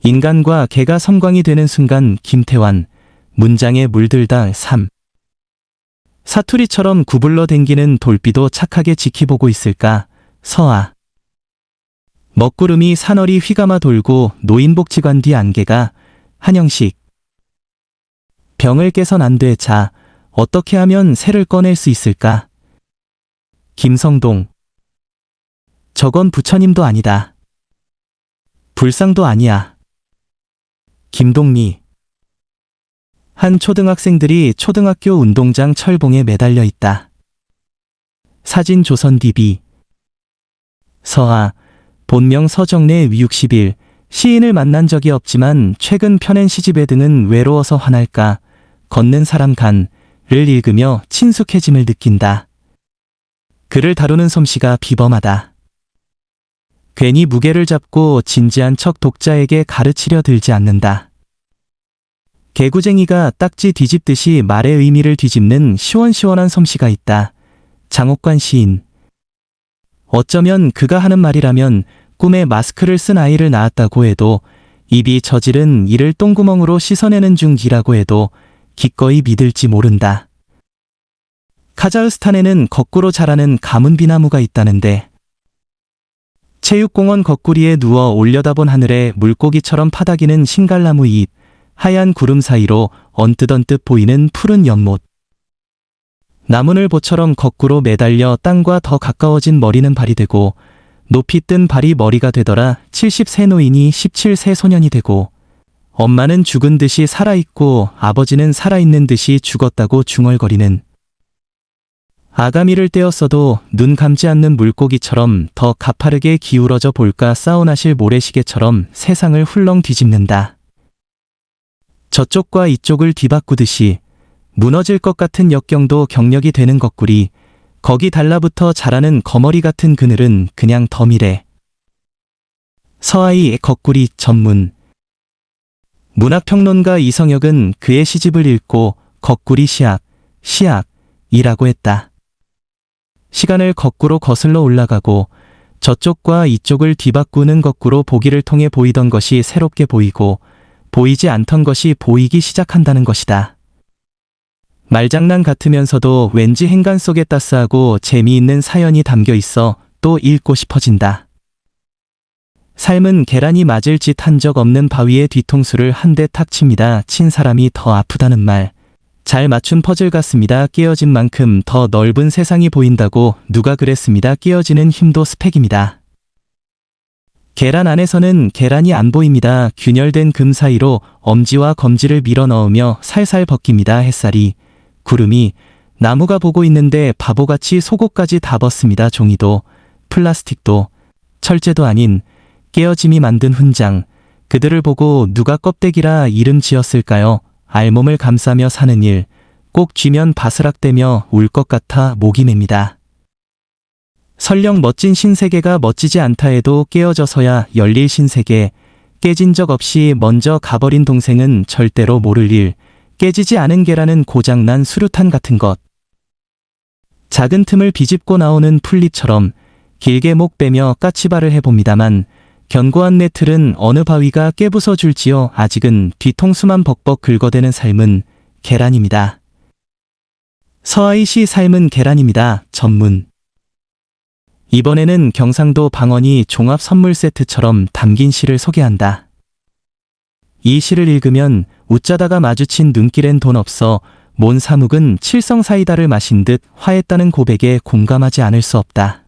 인간과 개가 섬광이 되는 순간 김태환, 문장에 물들다 3. 사투리처럼 구불러 댕기는 돌비도 착하게 지키보고 있을까? 서아. 먹구름이 산허리 휘감아 돌고 노인복지관 뒤 안개가 한영식. 병을 깨선 안 돼. 자, 어떻게 하면 새를 꺼낼 수 있을까? 김성동. 저건 부처님도 아니다. 불상도 아니야. 김동미. 한 초등학생들이 초등학교 운동장 철봉에 매달려 있다. 사진 조선 DB. 서아. 본명 서정래 60일. 시인을 만난 적이 없지만 최근 펴낸 시집에 등은 외로워서 화날까. 걷는 사람 간을 읽으며 친숙해짐을 느낀다. 그를 다루는 솜씨가 비범하다. 괜히 무게를 잡고 진지한 척 독자에게 가르치려 들지 않는다. 개구쟁이가 딱지 뒤집듯이 말의 의미를 뒤집는 시원시원한 솜씨가 있다. 장옥관 시인. 어쩌면 그가 하는 말이라면 꿈에 마스크를 쓴 아이를 낳았다고 해도, 입이 저지른 이를 똥구멍으로 씻어내는 중이라고 해도 기꺼이 믿을지 모른다. 카자흐스탄에는 거꾸로 자라는 가문비나무가 있다는데, 체육공원 거꾸리에 누워 올려다본 하늘에 물고기처럼 파닥이는 신갈나무 잎, 하얀 구름 사이로 언뜻언뜻 보이는 푸른 연못. 나무늘보처럼 거꾸로 매달려 땅과 더 가까워진 머리는 발이 되고, 높이 뜬 발이 머리가 되더라. 70세 노인이 17세 소년이 되고, 엄마는 죽은 듯이 살아있고 아버지는 살아있는 듯이 죽었다고 중얼거리는, 아가미를 떼었어도 눈 감지 않는 물고기처럼 더 가파르게 기울어져 볼까 사우나실 모래시계처럼 세상을 훌렁 뒤집는다. 저쪽과 이쪽을 뒤바꾸듯이 무너질 것 같은 역경도 경력이 되는 거꾸리, 거기 달라붙어 자라는 거머리 같은 그늘은 그냥 덤이래. 서아이 거꾸리 전문. 문학평론가 이성혁은 그의 시집을 읽고 거꾸리 시학이라고 했다. 시간을 거꾸로 거슬러 올라가고 저쪽과 이쪽을 뒤바꾸는 거꾸로 보기를 통해 보이던 것이 새롭게 보이고, 보이지 않던 것이 보이기 시작한다는 것이다. 말장난 같으면서도 왠지 행간 속에 따스하고 재미있는 사연이 담겨 있어 또 읽고 싶어진다. 삶은 계란이 맞을 짓 한 적 없는 바위에 뒤통수를 한 대 탁 칩니다. 친 사람이 더 아프다는 말. 잘 맞춘 퍼즐 같습니다. 깨어진 만큼 더 넓은 세상이 보인다고 누가 그랬습니다. 깨어지는 힘도 스펙입니다. 계란 안에서는 계란이 안 보입니다. 균열된 금 사이로 엄지와 검지를 밀어 넣으며 살살 벗깁니다. 햇살이, 구름이, 나무가 보고 있는데 바보같이 속옷까지 다 벗습니다. 종이도, 플라스틱도, 철제도 아닌 깨어짐이 만든 훈장. 그들을 보고 누가 껍데기라 이름 지었을까요? 알몸을 감싸며 사는 일, 꼭 쥐면 바스락대며 울 것 같아 목이 맵니다. 설령 멋진 신세계가 멋지지 않다 해도 깨어져서야 열릴 신세계, 깨진 적 없이 먼저 가버린 동생은 절대로 모를 일, 깨지지 않은 계란은 고장난 수류탄 같은 것. 작은 틈을 비집고 나오는 풀잎처럼 길게 목 빼며 까치발을 해봅니다만, 견고한 내 틀은 어느 바위가 깨부숴 줄지요. 아직은 뒤통수만 벅벅 긁어대는 삶은 계란입니다. 서아이 시 삶은 계란입니다. 전문. 이번에는 경상도 방언이 종합 선물 세트처럼 담긴 시를 소개한다. 이 시를 읽으면 웃자다가 마주친 눈길엔 돈 없어 몬 사묵은 칠성 사이다를 마신 듯 화했다는 고백에 공감하지 않을 수 없다.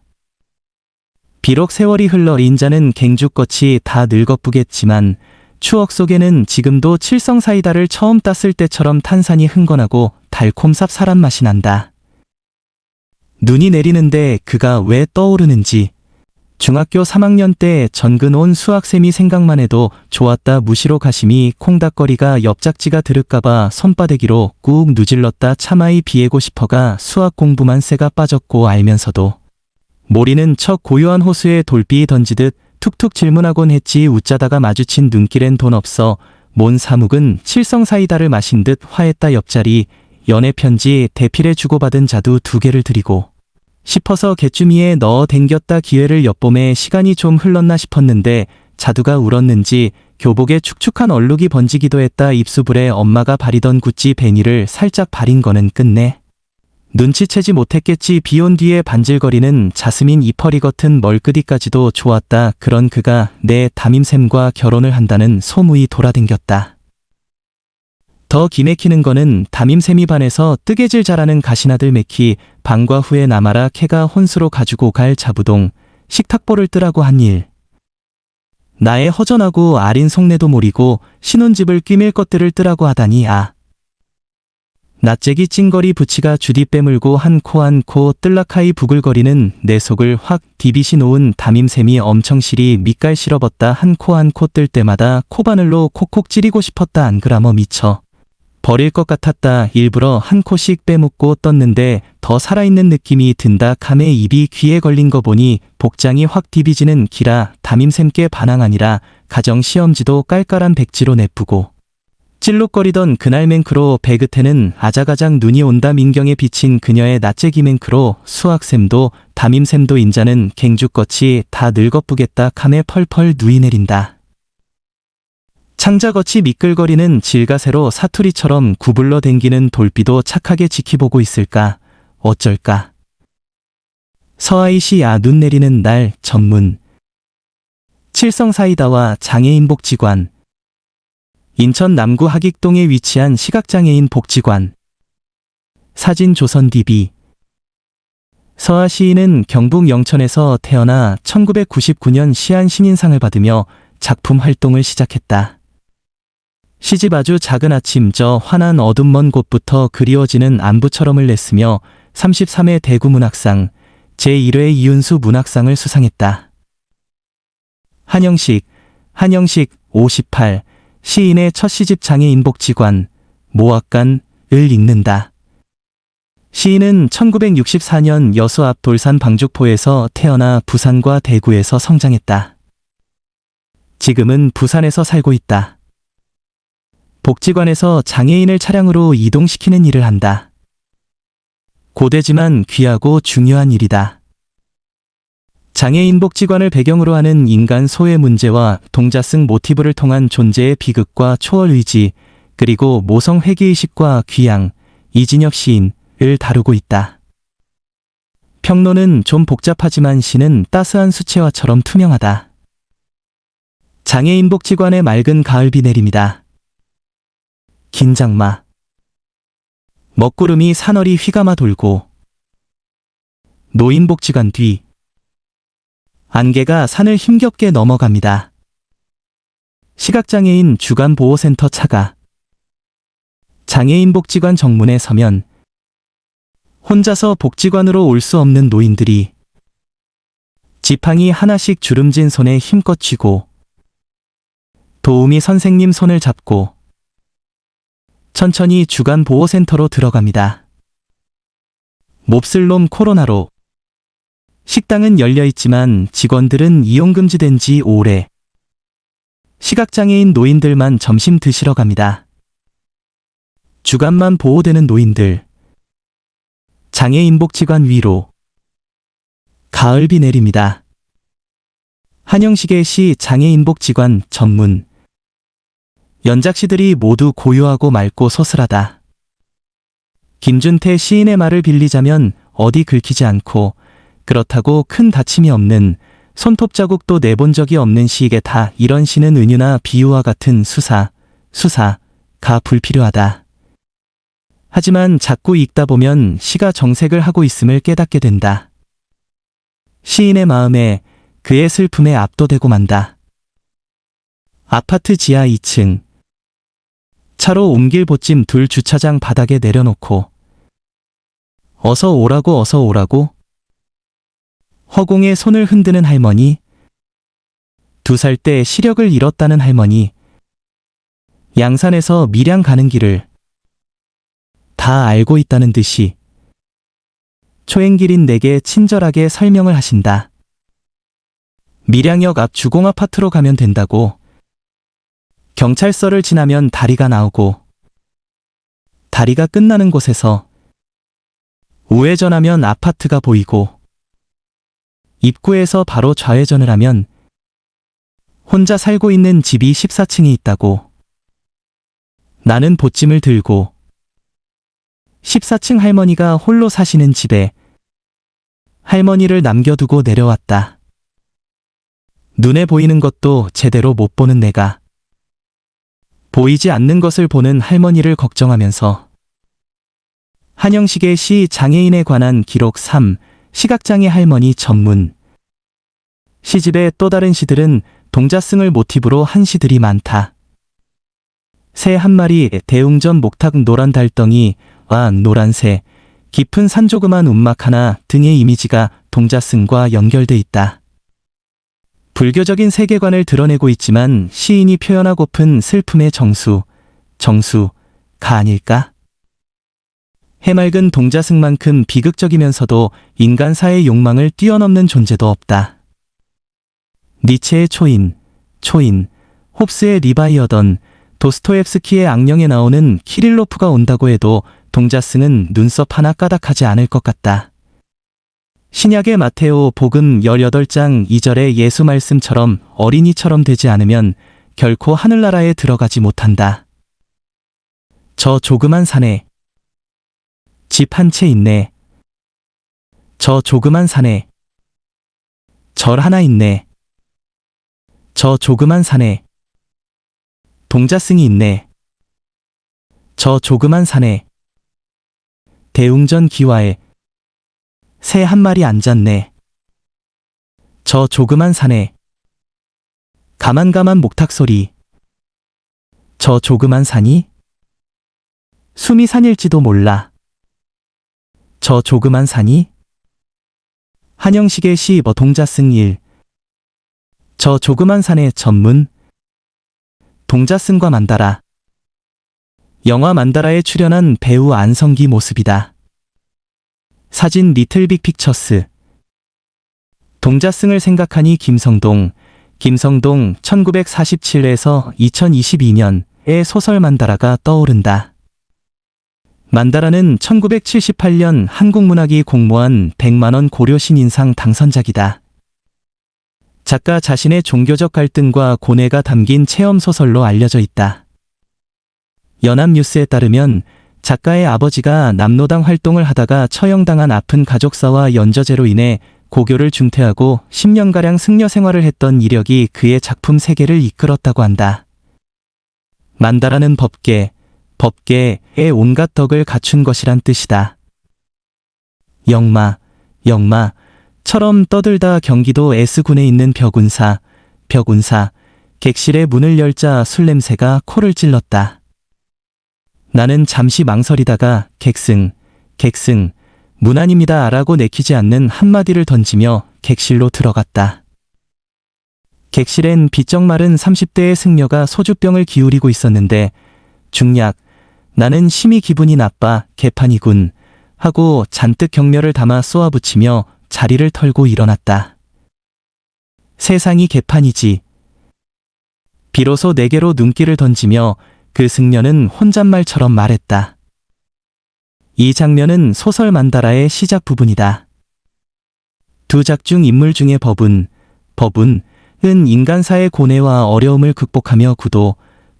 비록 세월이 흘러 인자는 갱죽꽃이 다 늙어쁘겠지만 추억 속에는 지금도 칠성 사이다를 처음 땄을 때처럼 탄산이 흥건하고 달콤 쌉쌀한 맛이 난다. 눈이 내리는데 그가 왜 떠오르는지, 중학교 3학년 때 전근 온 수학쌤이 생각만 해도 좋았다. 무시로 가심이 콩닥거리가 옆짝지가 들을까봐 손바대기로 꾹 누질렀다. 차마이 비애고 싶어가 수학 공부만 쎄가 빠졌고 알면서도 모리는 척 고요한 호수에 돌비 던지듯 툭툭 질문하곤 했지. 웃자다가 마주친 눈길엔 돈 없어 몬 사묵은 칠성 사이다를 마신 듯 화했다. 옆자리 연애편지 대필에 주고받은 자두 2개를 드리고 싶어서 개쭈미에 넣어 댕겼다. 기회를 엿봄에 시간이 좀 흘렀나 싶었는데 자두가 울었는지 교복에 축축한 얼룩이 번지기도 했다. 입수불에 엄마가 바리던 구찌 베니를 살짝 바린 거는 끝내. 눈치채지 못했겠지. 비온 뒤에 반질거리는 자스민 이퍼리 같은 멀끄디까지도 좋았다. 그런 그가 내 담임쌤과 결혼을 한다는 소문이 돌아댕겼다. 더 기맥히는 거는 담임쌤이 반에서 뜨개질 잘하는 가시나들 맥히 방과 후에 남아라 캐가 혼수로 가지고 갈 자부동 식탁보를 뜨라고 한 일. 나의 허전하고 아린 속내도 모리고 신혼집을 꿰맬 것들을 뜨라고 하다니 낯재기 찡거리 부치가 주디 빼물고 한 코 뜰락하이 부글거리는 내 속을 확 디빗이 놓은 담임쌤이 엄청 실이 밑갈 실어봤다. 한 코 뜰 때마다 코바늘로 콕콕 찌르고 싶었다. 안 그라머 미쳐 버릴 것 같았다. 일부러 한 코씩 빼묻고 떴는데 더 살아있는 느낌이 든다. 감에 입이 귀에 걸린 거 보니 복장이 확 디비지는 기라. 담임쌤께 반항 아니라 가정시험지도 깔깔한 백지로 내쁘고 찔룩거리던 그날 맹크로 배긋에는 아작아작 눈이 온다. 민경에 비친 그녀의 낯재기 맹크로 수학쌤도 담임쌤도 인자는 갱죽같이 다 늙어쁘겠다. 감에 펄펄 누이 내린다. 창자거치 미끌거리는 질가새로 사투리처럼 구불러 댕기는 돌비도 착하게 지키보고 있을까. 어쩔까. 서아이시 눈 내리는 날 전문 칠성사이다와 장애인 복지관. 인천 남구 하객동에 위치한 시각장애인 복지관. 사진 조선 DB. 서아 시인은 경북 영천에서 태어나 1999년 시안 시민상을 받으며 작품 활동을 시작했다. 시집 아주 작은 아침 저 환한 어둠 먼 곳부터 그리워지는 안부처럼을 냈으며 33회 대구문학상, 제1회 이윤수 문학상을 수상했다. 한영식 58, 시인의 첫 시집 장애인 복지관, 모학관을 읽는다. 시인은 1964년 여수 앞 돌산 방죽포에서 태어나 부산과 대구에서 성장했다. 지금은 부산에서 살고 있다. 복지관에서 장애인을 차량으로 이동시키는 일을 한다. 고되지만 귀하고 중요한 일이다. 장애인 복지관을 배경으로 하는 인간 소외 문제와 동자승 모티브를 통한 존재의 비극과 초월 의지, 그리고 모성 회귀의식과 귀양, 이진혁 시인을 다루고 있다. 평론은 좀 복잡하지만 시는 따스한 수채화처럼 투명하다. 장애인 복지관의 맑은 가을비 내립니다. 긴장마. 먹구름이 사너리 휘감아 돌고 노인복지관 뒤 안개가 산을 힘겹게 넘어갑니다. 시각장애인 주간보호센터 차가 장애인 복지관 정문에 서면 혼자서 복지관으로 올 수 없는 노인들이 지팡이 하나씩 주름진 손에 힘껏 쥐고 도우미 선생님 손을 잡고 천천히 주간보호센터로 들어갑니다. 몹쓸 놈 코로나로 식당은 열려있지만 직원들은 이용금지된 지 오래. 시각장애인 노인들만 점심 드시러 갑니다. 주간만 보호되는 노인들. 장애인 복지관 위로 가을비 내립니다. 한영식의 시 장애인 복지관 전문. 연작시들이 모두 고요하고 맑고 소슬하다. 김준태 시인의 말을 빌리자면 어디 긁히지 않고 그렇다고 큰 다침이 없는, 손톱자국도 내본 적이 없는 시에게 다 이런 시는 은유나 비유와 같은 수사가 불필요하다. 하지만 자꾸 읽다 보면 시가 정색을 하고 있음을 깨닫게 된다. 시인의 마음에 그의 슬픔에 압도되고 만다. 아파트 지하 2층. 차로 옮길 보찜 둘 주차장 바닥에 내려놓고 어서 오라고 허공에 손을 흔드는 할머니, 2살 때 시력을 잃었다는 할머니, 양산에서 밀양 가는 길을 다 알고 있다는 듯이 초행길인 내게 친절하게 설명을 하신다. 밀양역 앞 주공아파트로 가면 된다고. 경찰서를 지나면 다리가 나오고 다리가 끝나는 곳에서 우회전하면 아파트가 보이고 입구에서 바로 좌회전을 하면 혼자 살고 있는 집이 14층에 있다고. 나는 보찜을 들고 14층 할머니가 홀로 사시는 집에 할머니를 남겨두고 내려왔다. 눈에 보이는 것도 제대로 못 보는 내가 보이지 않는 것을 보는 할머니를 걱정하면서 한영식의 시 장애인에 관한 기록 3. 시각장애 할머니 전문. 시집의 또 다른 시들은 동자승을 모티브로 한 시들이 많다. 새 한 마리, 대웅전 목탁 노란 달덩이와 노란 새, 깊은 산 조그만 움막 하나 등의 이미지가 동자승과 연결돼 있다. 불교적인 세계관을 드러내고 있지만 시인이 표현하고픈 슬픔의 정수가 아닐까? 해맑은 동자승만큼 비극적이면서도 인간사의 욕망을 뛰어넘는 존재도 없다. 니체의 초인, 홉스의 리바이어던, 도스토옙스키의 악령에 나오는 키릴로프가 온다고 해도 동자승은 눈썹 하나 까닥하지 않을 것 같다. 신약의 마테오 복음 18장 2절의 예수 말씀처럼 어린이처럼 되지 않으면 결코 하늘나라에 들어가지 못한다. 저 조그만 산에 집 한 채 있네. 저 조그만 산에 절 하나 있네. 저 조그만 산에 동자승이 있네. 저 조그만 산에 대웅전 기와에 새 한 마리 앉았네. 저 조그만 산에 가만가만 목탁 소리. 저 조그만 산이 숨이 산일지도 몰라. 저 조그만 산이 한영식의 시 동자승 1. 저 조그만 산의 전문. 동자승과 만다라. 영화 만다라에 출연한 배우 안성기 모습이다. 사진 리틀 빅 픽처스. 동자승을 생각하니 김성동 1947에서 2022년의 소설 만다라가 떠오른다. 만다라는 1978년 한국문학이 공모한 100만원 고려 신인상 당선작이다. 작가 자신의 종교적 갈등과 고뇌가 담긴 체험소설로 알려져 있다. 연합뉴스에 따르면 작가의 아버지가 남로당 활동을 하다가 처형당한 아픈 가족사와 연저제로 인해 고교를 중퇴하고 10년가량 승려 생활을 했던 이력이 그의 작품 세계를 이끌었다고 한다. 만다라는 법계의 온갖 덕을 갖춘 것이란 뜻이다. 영마처럼 떠들다 경기도 S군에 있는 벽운사, 객실의 문을 열자 술 냄새가 코를 찔렀다. 나는 잠시 망설이다가 객승, 문 아닙니다 라고 내키지 않는 한마디를 던지며 객실로 들어갔다. 객실엔 비쩍 마른 30대의 승려가 소주병을 기울이고 있었는데 중략, 나는 심히 기분이 나빠 개판이군 하고 잔뜩 격려를 담아 쏘아붙이며 자리를 털고 일어났다. 세상이 개판이지. 비로소 내게로 눈길을 던지며 그 승려는 혼잣말처럼 말했다. 이 장면은 소설 만다라의 시작 부분이다. 두 작중 인물 중에 법운은 인간사의 고뇌와 어려움을 극복하며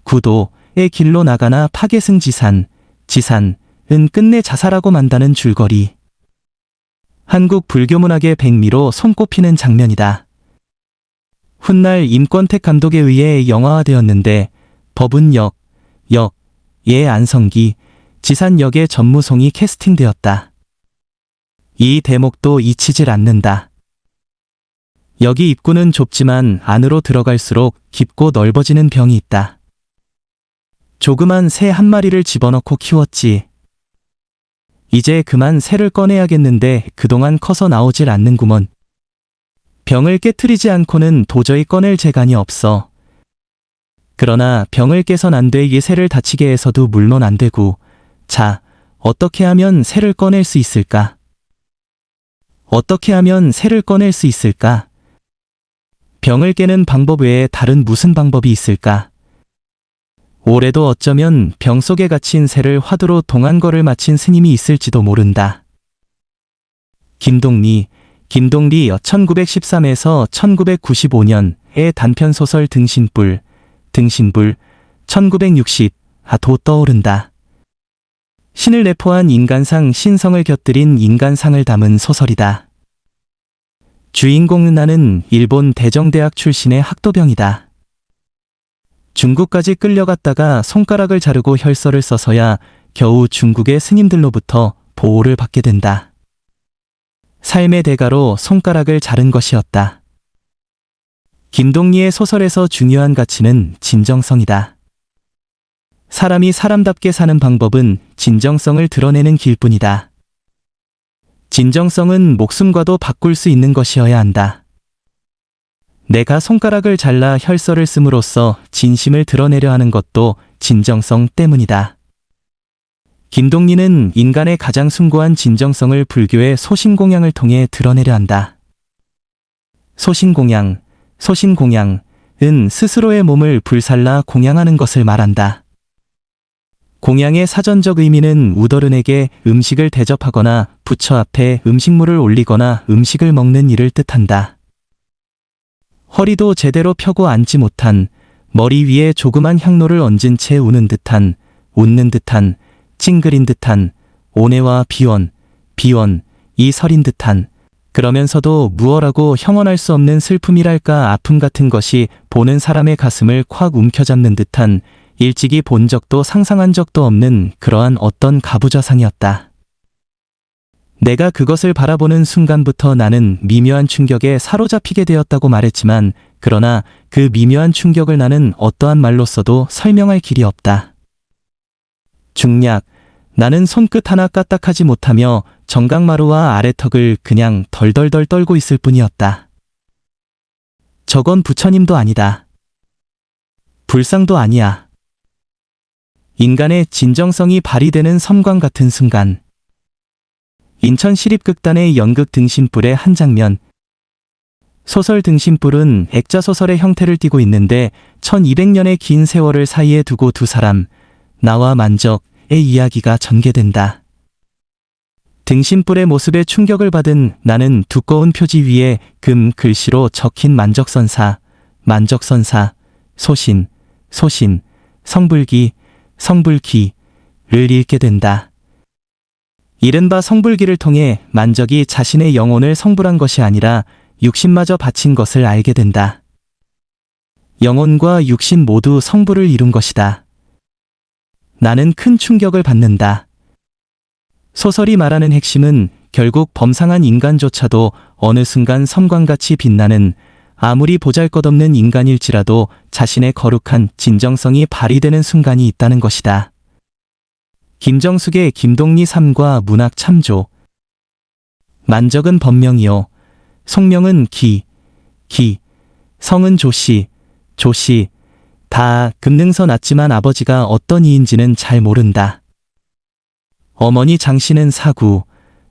구도의 길로 나가나 파괴승지산은 끝내 자살하고 만다는 줄거리. 한국 불교문학의 백미로 손꼽히는 장면이다. 훗날 임권택 감독에 의해 영화화되었는데 법운 역의 안성기, 지산 역의 전무송이 캐스팅되었다. 이 대목도 잊히질 않는다. 여기 입구는 좁지만 안으로 들어갈수록 깊고 넓어지는 병이 있다. 조그만 새 한 마리를 집어넣고 키웠지. 이제 그만 새를 꺼내야겠는데 그동안 커서 나오질 않는구먼. 병을 깨트리지 않고는 도저히 꺼낼 재간이 없어. 그러나 병을 깨선 안 되기 새를 다치게 해서도 물론 안 되고, 자, 어떻게 하면 새를 꺼낼 수 있을까? 어떻게 하면 새를 꺼낼 수 있을까? 병을 깨는 방법 외에 다른 무슨 방법이 있을까? 올해도 어쩌면 병 속에 갇힌 새를 화두로 동안거를 마친 스님이 있을지도 모른다. 김동리 1913에서 의 단편소설 등신불 1960 도 떠오른다. 신을 내포한 인간상 신성을 곁들인 인간상을 담은 소설이다. 주인공은 나는 일본 대정대학 출신의 학도병이다. 중국까지 끌려갔다가 손가락을 자르고 혈서를 써서야 겨우 중국의 스님들로부터 보호를 받게 된다. 삶의 대가로 손가락을 자른 것이었다. 김동리의 소설에서 중요한 가치는 진정성이다. 사람이 사람답게 사는 방법은 진정성을 드러내는 길뿐이다. 진정성은 목숨과도 바꿀 수 있는 것이어야 한다. 내가 손가락을 잘라 혈서를 씀으로써 진심을 드러내려 하는 것도 진정성 때문이다. 김동리는 인간의 가장 숭고한 진정성을 불교의 소신공양을 통해 드러내려 한다. 소신공양은 스스로의 몸을 불살라 공양하는 것을 말한다. 공양의 사전적 의미는 우더른에게 음식을 대접하거나 부처 앞에 음식물을 올리거나 음식을 먹는 일을 뜻한다. 허리도 제대로 펴고 앉지 못한, 머리 위에 조그만 향로를 얹은 채 웃는 듯한, 찡그린 듯한, 온해와 비원, 이 설인 듯한, 그러면서도 무얼하고 형언할 수 없는 슬픔이랄까 아픔 같은 것이 보는 사람의 가슴을 콱 움켜잡는 듯한, 일찍이 본 적도 상상한 적도 없는 그러한 어떤 가부좌상이었다. 내가 그것을 바라보는 순간부터 나는 미묘한 충격에 사로잡히게 되었다고 말했지만, 그러나 그 미묘한 충격을 나는 어떠한 말로써도 설명할 길이 없다. 중략, 나는 손끝 하나 까딱하지 못하며 정강마루와 아래턱을 그냥 덜덜덜 떨고 있을 뿐이었다. 저건 부처님도 아니다. 불상도 아니야. 인간의 진정성이 발휘되는 섬광 같은 순간. 인천시립극단의 연극 등신불의 한 장면. 소설 등신불은 액자소설의 형태를 띠고 있는데 1200년의 긴 세월을 사이에 두고 두 사람, 나와 만적의 이야기가 전개된다. 등신불의 모습에 충격을 받은 나는 두꺼운 표지 위에 금 글씨로 적힌 만적선사, 소신, 성불기를 읽게 된다. 이른바 성불기를 통해 만적이 자신의 영혼을 성불한 것이 아니라 육신마저 바친 것을 알게 된다. 영혼과 육신 모두 성불을 이룬 것이다. 나는 큰 충격을 받는다. 소설이 말하는 핵심은 결국 범상한 인간조차도 어느 순간 섬광같이 빛나는, 아무리 보잘것없는 인간일지라도 자신의 거룩한 진정성이 발휘되는 순간이 있다는 것이다. 김정숙의 김동리 삶과 문학 참조. 만적은 법명이요, 속명은 기, 성은 조씨, 다 금능서 났지만 아버지가 어떤 이인지는 잘 모른다. 어머니 장씨는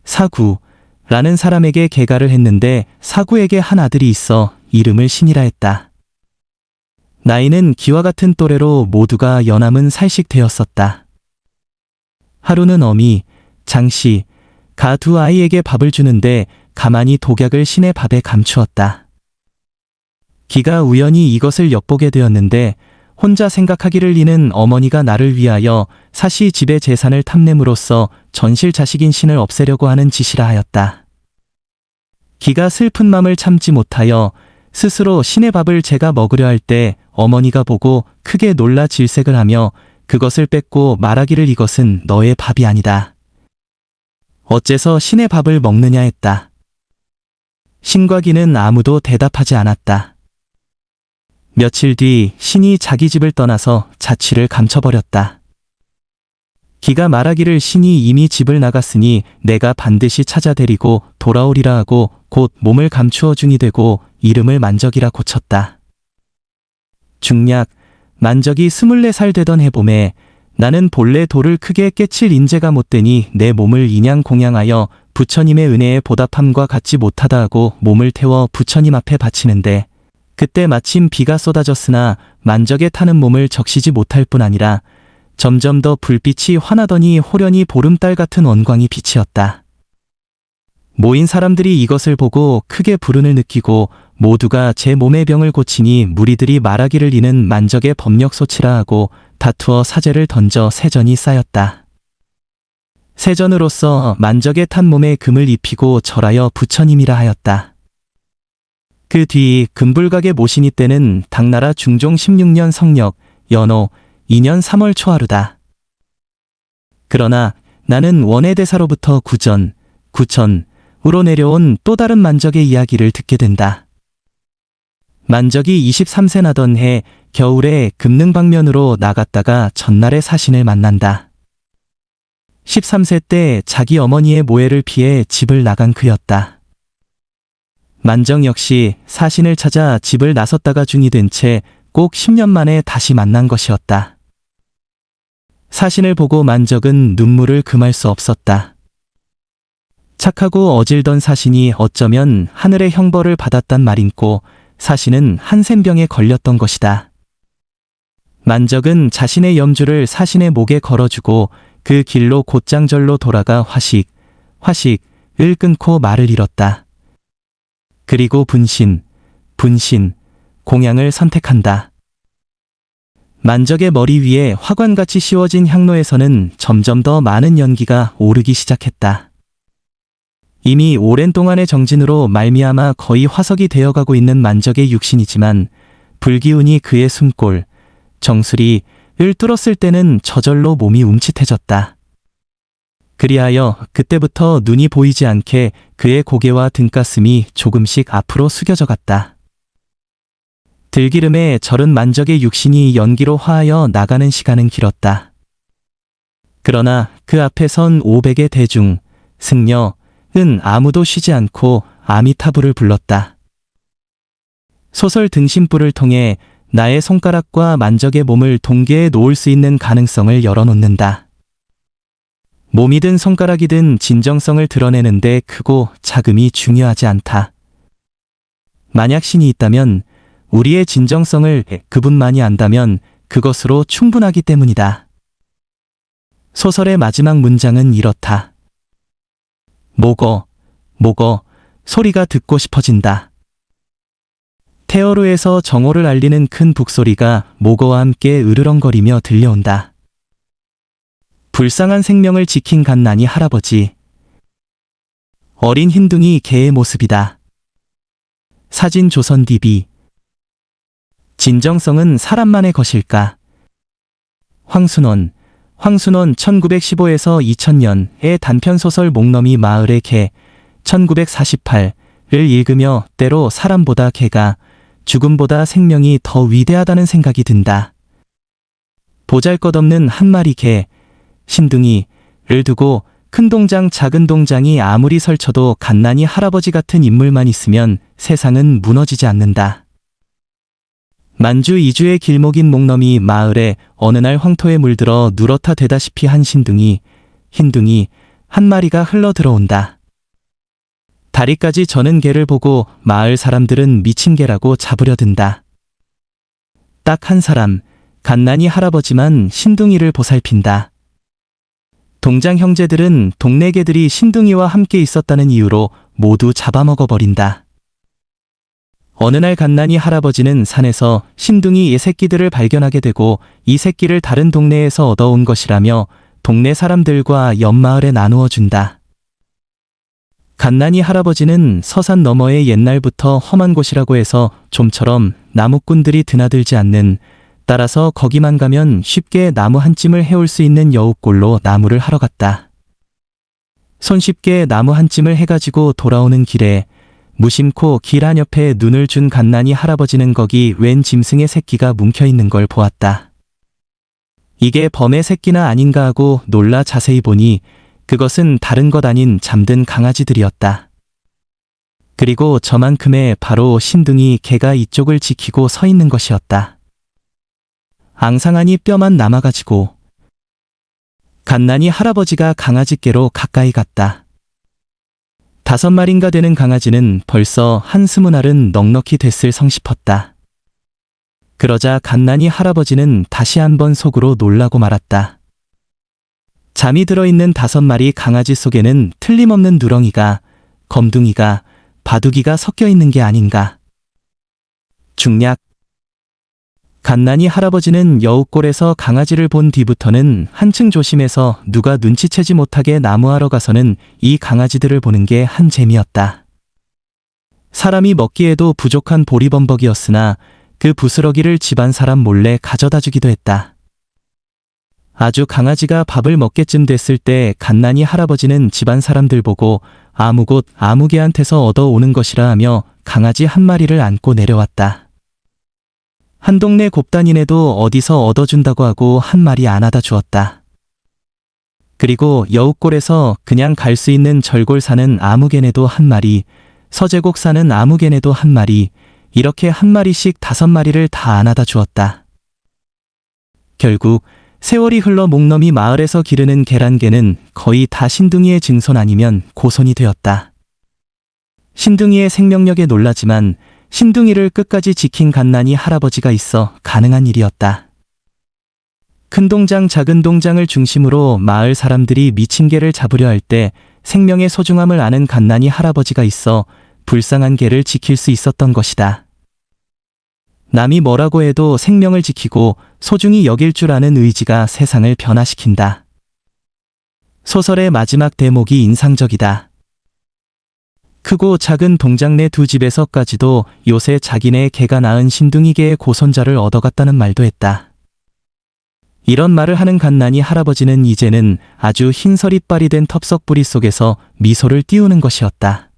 사구라는 사람에게 계가를 했는데 사구에게 한 아들이 있어 이름을 신이라 했다. 나이는 기와 같은 또래로 모두가 연함은 살씩 되었었다. 하루는 어미, 장씨가 두 아이에게 밥을 주는데 가만히 독약을 신의 밥에 감추었다. 기가 우연히 이것을 엿보게 되었는데 혼자 생각하기를 이는 어머니가 나를 위하여 사시 집의 재산을 탐냄으로써 전실 자식인 신을 없애려고 하는 짓이라 하였다. 기가 슬픈 맘을 참지 못하여 스스로 신의 밥을 제가 먹으려 할 때 어머니가 보고 크게 놀라 질색을 하며 그것을 뺏고 말하기를 이것은 너의 밥이 아니다. 어째서 신의 밥을 먹느냐 했다. 신과 기는 아무도 대답하지 않았다. 며칠 뒤 신이 자기 집을 떠나서 자취를 감춰버렸다. 기가 말하기를 신이 이미 집을 나갔으니 내가 반드시 찾아 데리고 돌아오리라 하고 곧 몸을 감추어 중이 되고 이름을 만적이라 고쳤다. 중략, 만적이 24살 되던 해봄에 나는 본래 돌을 크게 깨칠 인재가 못되니 내 몸을 인양 공양하여 부처님의 은혜에 보답함과 같지 못하다 하고 몸을 태워 부처님 앞에 바치는데 그때 마침 비가 쏟아졌으나 만적에 타는 몸을 적시지 못할 뿐 아니라 점점 더 불빛이 환하더니 호련히 보름달 같은 원광이 빛이었다. 모인 사람들이 이것을 보고 크게 불운을 느끼고 모두가 제 몸의 병을 고치니 무리들이 말하기를 이는 만적의 법력소치라 하고 다투어 사제를 던져 세전이 쌓였다. 세전으로서 만적의 탄 몸에 금을 입히고 절하여 부처님이라 하였다. 그 뒤 금불각의 모신이 때는 당나라 중종 16년 성력 연호 2년 3월 초하루다. 그러나 나는 원해대사로부터 구천으로 내려온 또 다른 만적의 이야기를 듣게 된다. 만적이 23세 나던 해 겨울에 금능방면으로 나갔다가 전날에 사신을 만난다. 13세 때 자기 어머니의 모해를 피해 집을 나간 그였다. 만적 역시 사신을 찾아 집을 나섰다가 중이 된 채 꼭 10년 만에 다시 만난 것이었다. 사신을 보고 만적은 눈물을 금할 수 없었다. 착하고 어질던 사신이 어쩌면 하늘의 형벌을 받았단 말인고 사신은 한센병에 걸렸던 것이다. 만적은 자신의 염주를 사신의 목에 걸어주고 그 길로 곧장절로 돌아가 화식을 끊고 말을 잃었다. 그리고 분신, 공양을 선택한다. 만적의 머리 위에 화관같이 씌워진 향로에서는 점점 더 많은 연기가 오르기 시작했다. 이미 오랜 동안의 정진으로 말미암아 거의 화석이 되어가고 있는 만적의 육신이지만 불기운이 그의 숨골, 정수리를 뚫었을 때는 저절로 몸이 움츠해졌다. 그리하여 그때부터 눈이 보이지 않게 그의 고개와 등가슴이 조금씩 앞으로 숙여져 갔다. 들기름에 절은 만적의 육신이 연기로 화하여 나가는 시간은 길었다. 그러나 그 앞에 선 500의 대중, 승려는 아무도 쉬지 않고 아미타불을 불렀다. 소설 등신불을 통해 나의 손가락과 만적의 몸을 동계에 놓을 수 있는 가능성을 열어놓는다. 몸이든 손가락이든 진정성을 드러내는데 크고 작음이 중요하지 않다. 만약 신이 있다면 우리의 진정성을 그분만이 안다면 그것으로 충분하기 때문이다. 소설의 마지막 문장은 이렇다. 모거, 소리가 듣고 싶어진다. 테어루에서 정오를 알리는 큰 북소리가 모거와 함께 으르렁거리며 들려온다. 불쌍한 생명을 지킨 갓난이 할아버지. 어린 흰둥이 개의 모습이다. 사진 조선 DB. 진정성은 사람만의 것일까? 황순원 1915에서 2000년의 단편소설 목너미 마을의 개 1948을 읽으며 때로 사람보다 개가 죽음보다 생명이 더 위대하다는 생각이 든다. 보잘것없는 한 마리 개, 신둥이를 두고 큰 동장 작은 동장이 아무리 설쳐도 갓난이 할아버지 같은 인물만 있으면 세상은 무너지지 않는다. 만주 이주의 길목인 목너미 마을에 어느 날 황토에 물들어 누렇다 되다시피 한 흰둥이 한 마리가 흘러 들어온다. 다리까지 저는 개를 보고 마을 사람들은 미친 개라고 잡으려 든다. 딱 한 사람, 갓난이 할아버지만 신둥이를 보살핀다. 동장 형제들은 동네 개들이 신둥이와 함께 있었다는 이유로 모두 잡아먹어버린다. 어느 날 갓난이 할아버지는 산에서 신둥이 새끼들을 발견하게 되고 이 새끼를 다른 동네에서 얻어온 것이라며 동네 사람들과 옆마을에 나누어 준다. 갓난이 할아버지는 서산 너머의 옛날부터 험한 곳이라고 해서 좀처럼 나무꾼들이 드나들지 않는, 따라서 거기만 가면 쉽게 나무 한 찜을 해올 수 있는 여우골로 나무를 하러 갔다. 손쉽게 나무 한 찜을 해가지고 돌아오는 길에 무심코 길 한 옆에 눈을 준 갓난이 할아버지는 거기 웬 짐승의 새끼가 뭉켜있는 걸 보았다. 이게 범의 새끼나 아닌가 하고 놀라 자세히 보니 그것은 다른 것 아닌 잠든 강아지들이었다. 그리고 저만큼의 바로 신둥이 개가 이쪽을 지키고 서 있는 것이었다. 앙상하니 뼈만 남아가지고 갓난이 할아버지가 강아지께로 가까이 갔다. 5마리인가 되는 강아지는 벌써 한 20알은 넉넉히 됐을 성싶었다. 그러자 갓난이 할아버지는 다시 한번 속으로 놀라고 말았다. 잠이 들어있는 5마리 강아지 속에는 틀림없는 누렁이가, 검둥이가, 바둑이가 섞여 있는 게 아닌가. 중략. 갓난이 할아버지는 여우골에서 강아지를 본 뒤부터는 한층 조심해서 누가 눈치채지 못하게 나무하러 가서는 이 강아지들을 보는 게 한 재미였다. 사람이 먹기에도 부족한 보리범벅이었으나 그 부스러기를 집안 사람 몰래 가져다 주기도 했다. 아주 강아지가 밥을 먹게쯤 됐을 때 갓난이 할아버지는 집안 사람들 보고 아무곳 아무개한테서 얻어오는 것이라 하며 강아지 한 마리를 안고 내려왔다. 한 동네 곱단이네도 어디서 얻어준다고 하고 한 마리 안아다 주었다. 그리고 여우골에서 그냥 갈 수 있는 절골 사는 아무개네도 한 마리, 서제곡 사는 아무개네도 한 마리, 이렇게 한 마리씩 5마리를 다 안아다 주었다. 결국 세월이 흘러 목넘이 마을에서 기르는 계란개는 거의 다 신둥이의 증손 아니면 고손이 되었다. 신둥이의 생명력에 놀라지만 신둥이를 끝까지 지킨 갓난이 할아버지가 있어 가능한 일이었다. 큰 동장 작은 동장을 중심으로 마을 사람들이 미친 개를 잡으려 할 때 생명의 소중함을 아는 갓난이 할아버지가 있어 불쌍한 개를 지킬 수 있었던 것이다. 남이 뭐라고 해도 생명을 지키고 소중히 여길 줄 아는 의지가 세상을 변화시킨다. 소설의 마지막 대목이 인상적이다. 크고 작은 동장내 두 집에서까지도 요새 자기네 개가 낳은 신둥이개의 고손자를 얻어갔다는 말도 했다. 이런 말을 하는 갓난이 할아버지는 이제는 아주 흰 서리빨이 된 텁석뿌리 속에서 미소를 띄우는 것이었다.